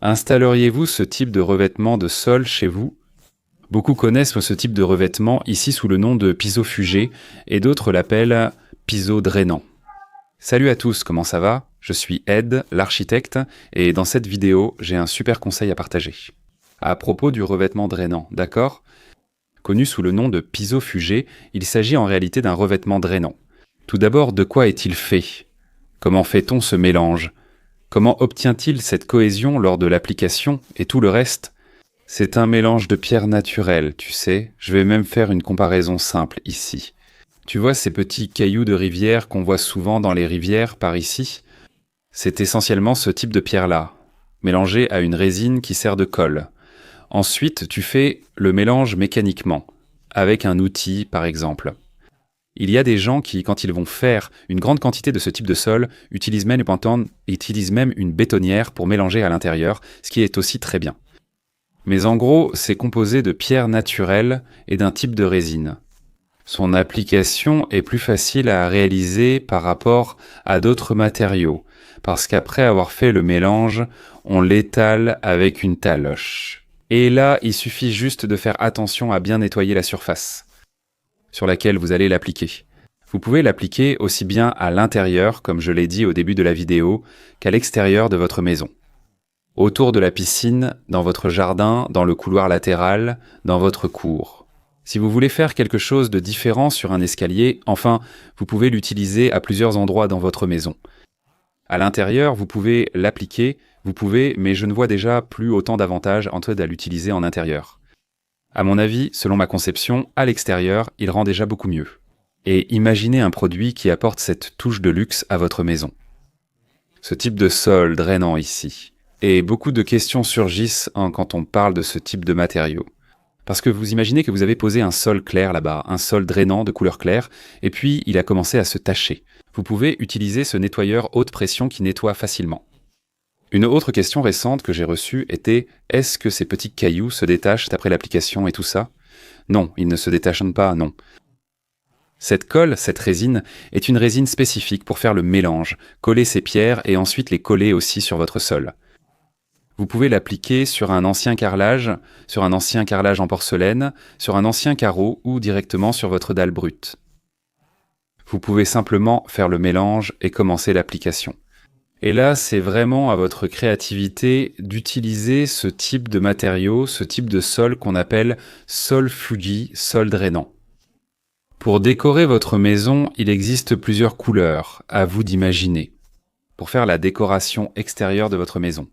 Installeriez-vous ce type de revêtement de sol chez vous? Beaucoup connaissent ce type de revêtement ici sous le nom de pisofugé et d'autres l'appellent piso-drainant. Salut à tous, comment ça va? Je suis Ed, l'architecte, et dans cette vidéo, j'ai un super conseil à partager. À propos du revêtement drainant, d'accord? Connu sous le nom de pisofugé, il s'agit en réalité d'un revêtement drainant. Tout d'abord, de quoi est-il fait? Comment fait-on ce mélange? Comment obtient-il cette cohésion lors de l'application et tout le reste? C'est un mélange de pierres naturelles, tu sais. Je vais même faire une comparaison simple ici. Tu vois ces petits cailloux de rivière qu'on voit souvent dans les rivières par ici? C'est essentiellement ce type de pierre-là, mélangé à une résine qui sert de colle. Ensuite, tu fais le mélange mécaniquement, avec un outil par exemple. Il y a des gens qui, quand ils vont faire une grande quantité de ce type de sol, utilisent même une bétonnière pour mélanger à l'intérieur, ce qui est aussi très bien. Mais en gros, c'est composé de pierres naturelles et d'un type de résine. Son application est plus facile à réaliser par rapport à d'autres matériaux, parce qu'après avoir fait le mélange, on l'étale avec une taloche. Et là, il suffit juste de faire attention à bien nettoyer la surface sur laquelle vous allez l'appliquer. Vous pouvez l'appliquer aussi bien à l'intérieur, comme je l'ai dit au début de la vidéo, qu'à l'extérieur de votre maison. Autour de la piscine, dans votre jardin, dans le couloir latéral, dans votre cour. Si vous voulez faire quelque chose de différent sur un escalier, enfin, vous pouvez l'utiliser à plusieurs endroits dans votre maison. À l'intérieur, vous pouvez l'appliquer, mais je ne vois déjà plus autant d'avantages en à l'utiliser en intérieur. À mon avis, selon ma conception, à l'extérieur, il rend déjà beaucoup mieux. Et imaginez un produit qui apporte cette touche de luxe à votre maison. Ce type de sol drainant ici. Et beaucoup de questions surgissent quand on parle de ce type de matériaux. Parce que vous imaginez que vous avez posé un sol clair là-bas, un sol drainant de couleur claire, et puis il a commencé à se tacher. Vous pouvez utiliser ce nettoyeur haute pression qui nettoie facilement. Une autre question récente que j'ai reçue était « Est-ce que ces petits cailloux se détachent après l'application et tout ça ?» Non, ils ne se détachent pas, non. Cette colle, cette résine, est une résine spécifique pour faire le mélange, coller ces pierres et ensuite les coller aussi sur votre sol. Vous pouvez l'appliquer sur un ancien carrelage en porcelaine, sur un ancien carreau ou directement sur votre dalle brute. Vous pouvez simplement faire le mélange et commencer l'application. Et là, c'est vraiment à votre créativité d'utiliser ce type de matériau, ce type de sol qu'on appelle sol fugi, sol drainant. Pour décorer votre maison, il existe plusieurs couleurs, à vous d'imaginer, pour faire la décoration extérieure de votre maison.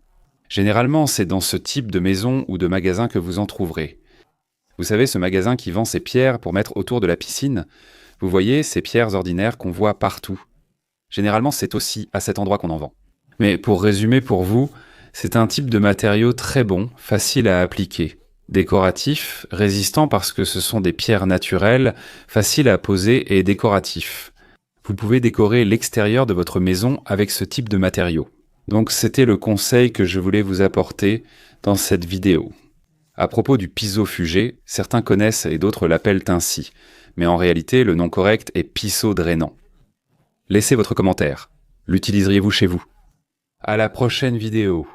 Généralement, c'est dans ce type de maison ou de magasin que vous en trouverez. Vous savez, ce magasin qui vend ces pierres pour mettre autour de la piscine, vous voyez ces pierres ordinaires qu'on voit partout. Généralement, c'est aussi à cet endroit qu'on en vend. Mais pour résumer pour vous, c'est un type de matériau très bon, facile à appliquer. Décoratif, résistant parce que ce sont des pierres naturelles, facile à poser et décoratif. Vous pouvez décorer l'extérieur de votre maison avec ce type de matériau. Donc c'était le conseil que je voulais vous apporter dans cette vidéo. À propos du pisofugé, certains connaissent et d'autres l'appellent ainsi, mais en réalité le nom correct est piso-drainant. Laissez votre commentaire. L'utiliseriez-vous chez vous? À la prochaine vidéo.